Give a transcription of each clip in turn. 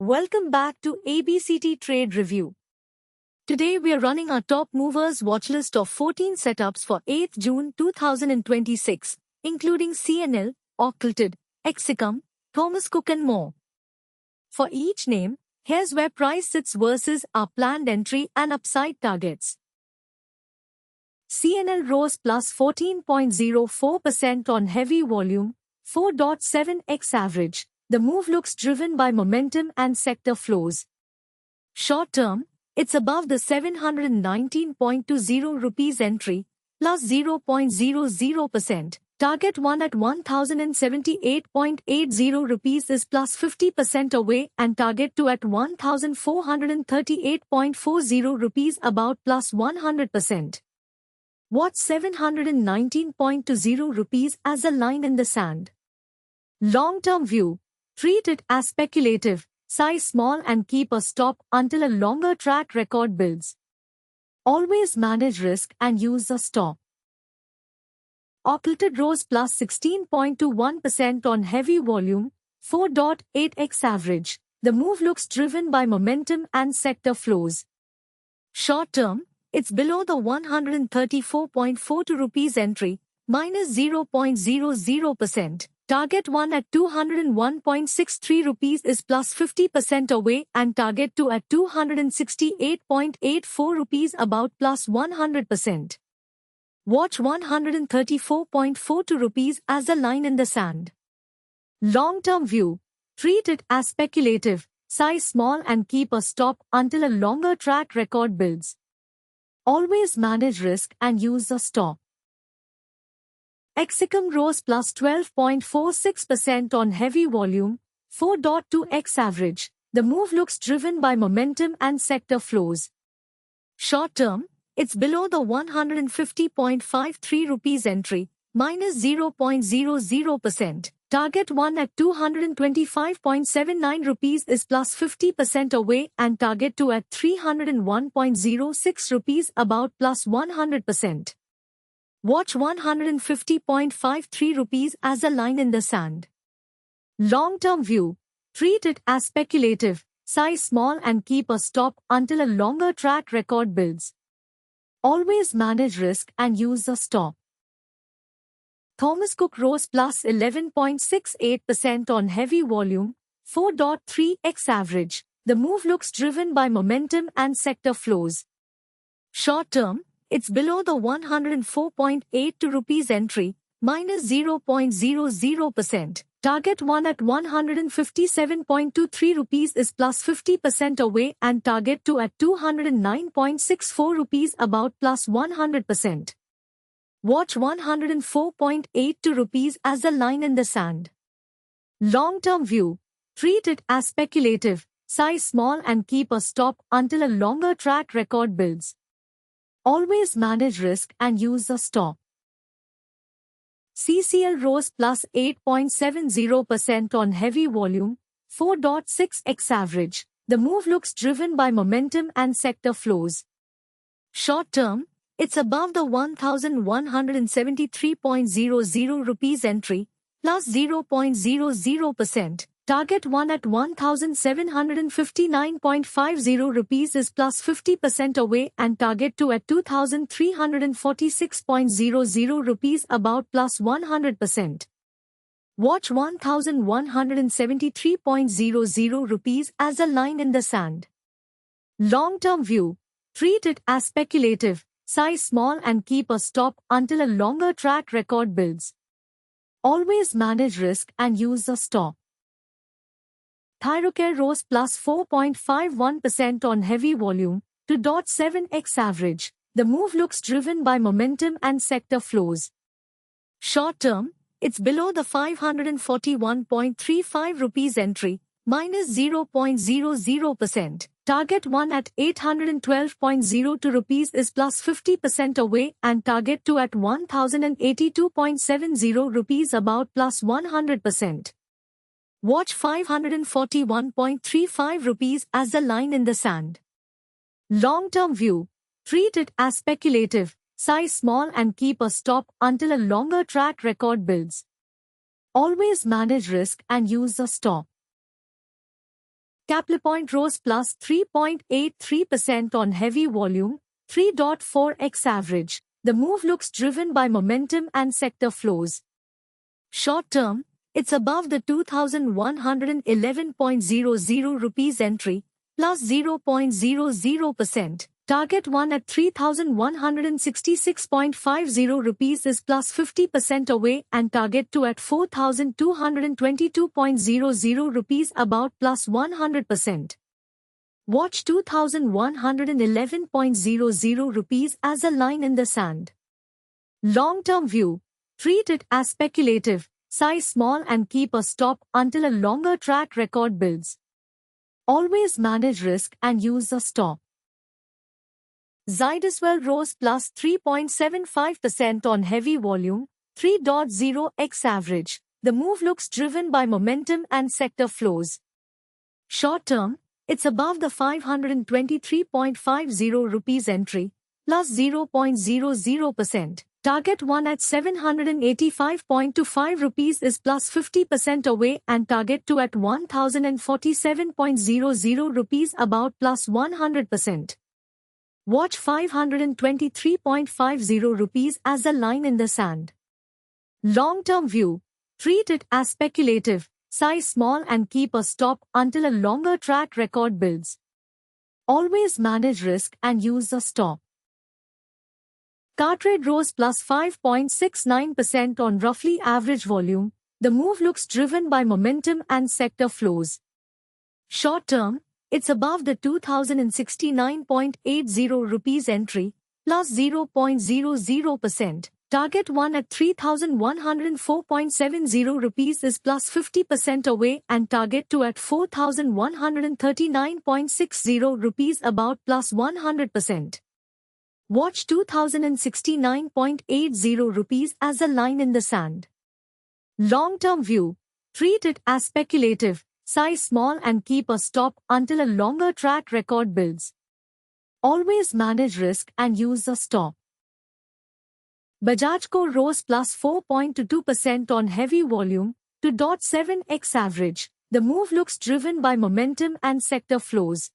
Welcome back to ABCT Trade Review. Today we are running our top movers watch list of 14 setups for 8th June 2026, including CNL, Occulted, Exicum, Thomas Cook and more. For each name, here's where price sits versus our planned entry and upside targets. CNL rose plus 14.04% on heavy volume, 4.7x average. The move looks driven by momentum and sector flows. Short term, it's above the 719.20 rupees entry, plus 0.00%. Target 1 at 1078.80 rupees is plus 50% away and target 2 at 1438.40 rupees about plus 100%. Watch 719.20 rupees as a line in the sand. Long-term view. Treat it as speculative, size small and keep a stop until a longer track record builds. Always manage risk and use a stop. Occulted rose plus 16.21% on heavy volume, 4.8x average. The move looks driven by momentum and sector flows. Short term, it's below the 134.42 rupees entry, minus 0.00%. Target 1 at 201.63 rupees is plus 50% away and target 2 at 268.84 rupees about plus 100%. Watch 134.42 rupees as a line in the sand. Long-term view. Treat it as speculative, size small and keep a stop until a longer track record builds. Always manage risk and use a stop. Exicum rose plus 12.46% on heavy volume, 4.2x average. The move looks driven by momentum and sector flows. Short term, it's below the 150.53 rupees entry, minus 0.00%. Target 1 at 225.79 rupees is plus 50% away and target 2 at 301.06 rupees about plus 100%. Watch 150.53 rupees as a line in the sand. Long-term view. Treat it as speculative, size small and keep a stop until a longer track record builds. Always manage risk and use a stop. Thomas Cook rose plus 11.68% on heavy volume, 4.3x average. The move looks driven by momentum and sector flows. Short term, it's below the 104.82 rupees entry, minus 0.00%. Target 1 at 157.23 rupees is plus 50% away and target 2 at 209.64 rupees about plus 100%. Watch 104.82 rupees as a line in the sand. Long-term view. Treat it as speculative, size small and keep a stop until a longer track record builds. Always manage risk and use a stop. CCL rose plus 8.70% on heavy volume, 4.6x average. The move looks driven by momentum and sector flows. Short term, it's above the 1173.00 rupees entry, plus 0.00%. Target 1 at 1759.50 rupees is plus 50% away and target 2 at 2346.00 rupees about plus 100%. Watch 1173.00 rupees as a line in the sand. Long-term view. Treat it as speculative, size small and keep a stop until a longer track record builds. Always manage risk and use a stop. Thyrocare rose plus 4.51% on heavy volume, 2.7x average. The move looks driven by momentum and sector flows. Short term, it's below the 541.35 rupees entry, minus 0.00%. Target 1 at 812.02 rupees is plus 50% away and target 2 at 1082.70 rupees about plus 100%. Watch 541.35 rupees as a line in the sand. Long-term view. Treat it as speculative, size small and keep a stop until a longer track record builds. Always manage risk and use a stop. Capricorn rose plus 3.83% on heavy volume, 3.4x average. The move looks driven by momentum and sector flows. Short term, it's above the 2111.00 rupees entry, plus 0.00%. Target 1 at 3166.50 rupees is plus 50% away and target 2 at 4222.00 rupees about plus 100%. Watch 2111.00 rupees as a line in the sand. Long-term view. Treat it as speculative, size small and keep a stop until a longer track record builds. Always manage risk and use a stop. Zyduswell rose plus 3.75% on heavy volume, 3.0x average. The move looks driven by momentum and sector flows. Short term, it's above the 523.50 rupees entry, plus 0.00%. Target 1 at 785.25 rupees is plus 50% away and target 2 at 1047.00 rupees about plus 100%. Watch 523.50 rupees as a line in the sand. Long-term view. Treat it as speculative, size small and keep a stop until a longer track record builds. Always manage risk and use a stop. Cartrade rose plus 5.69% on roughly average volume. The move looks driven by momentum and sector flows. Short term, it's above the 2069.80 rupees entry, plus 0.00%. Target 1 at 3104.70 rupees is plus 50% away and target 2 at 4139.60 rupees about plus 100%. Watch 2069.80 rupees as a line in the sand. Long-term view. Treat it as speculative, size small and keep a stop until a longer track record builds. Always manage risk and use a stop. Bajaj Core rose plus 4.22% on heavy volume, 2.7x average. The move looks driven by momentum and sector flows.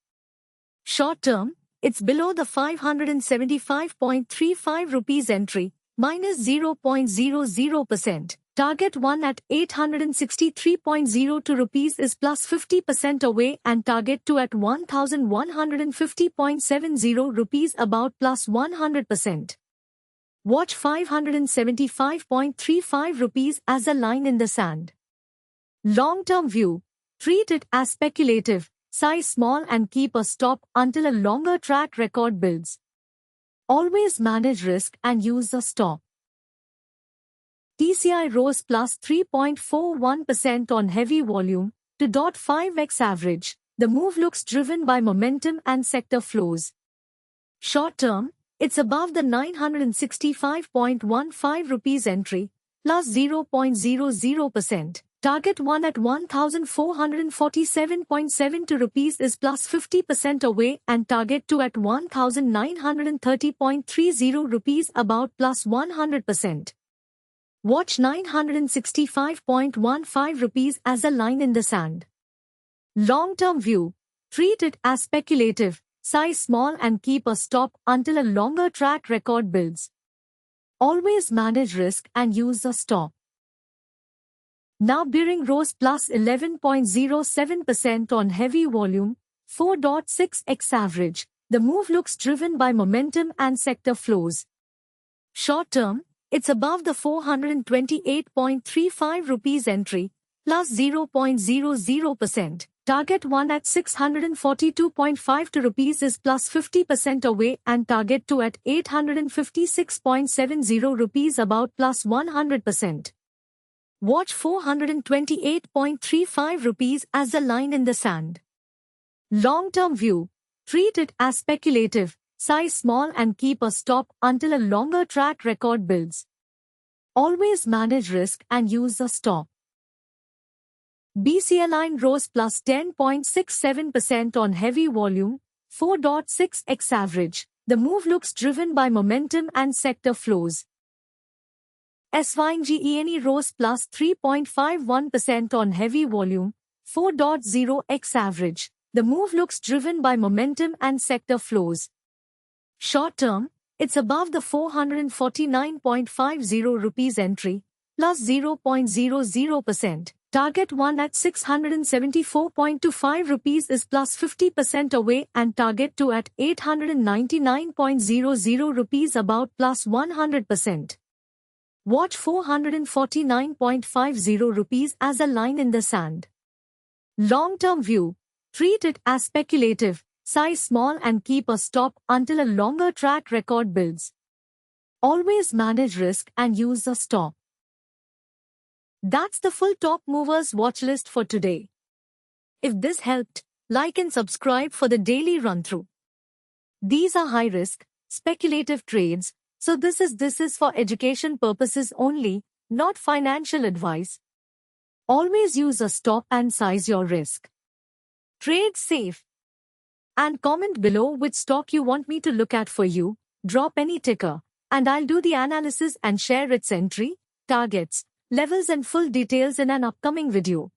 Short term, it's below the 575.35 rupees entry, minus 0.00%. Target 1 at 863.02 rupees is plus 50% away and target 2 at 1150.70 rupees about plus 100%. Watch 575.35 rupees as a line in the sand. Long-term view. Treat it as speculative, size small and keep a stop until a longer track record builds. Always manage risk and use a stop. TCI rose plus 3.41% on heavy volume, 2.5x average. The move looks driven by momentum and sector flows. Short term, it's above the 965.15 rupees entry, plus 0.00%. Target 1 at 1447.72 rupees is plus 50% away and target 2 at 1930.30 rupees about plus 100%. Watch 965.15 rupees as a line in the sand. Long-term view. Treat it as speculative, size small and keep a stop until a longer track record builds. Always manage risk and use a stop. Now Bearing rose plus 11.07% on heavy volume, 4.6x average. The move looks driven by momentum and sector flows. Short term, it's above the 428.35 rupees entry, plus 0.00%. Target 1 at 642.52 rupees is plus 50% away and target 2 at 856.70 rupees about plus 100%. Watch 428.35 rupees as a line in the sand. Long-term view. Treat it as speculative, size small and keep a stop until a longer track record builds. Always manage risk and use a stop. BCL line rose plus 10.67% on heavy volume, 4.6x average. The move looks driven by momentum and sector flows. SYNGENE rose plus 3.51% on heavy volume, 4.0x average. The move looks driven by momentum and sector flows. Short term, it's above the 449.50 rupees entry, plus 0.00%. Target 1 at 674.25 rupees is plus 50% away and target 2 at 899.00 rupees about plus 100%. Watch 449.50 rupees as a line in the sand. Long-term view. Treat it as speculative, size small and keep a stop until a longer track record builds. Always manage risk and use a stop. That's the full top movers watch list for today. If this helped, like and subscribe for the daily run-through. These are high-risk, speculative trades, so this is for education purposes only, not financial advice. Always use a stop and size your risk. Trade safe. And comment below which stock you want me to look at for you, drop any ticker, and I'll do the analysis and share its entry, targets, levels and full details in an upcoming video.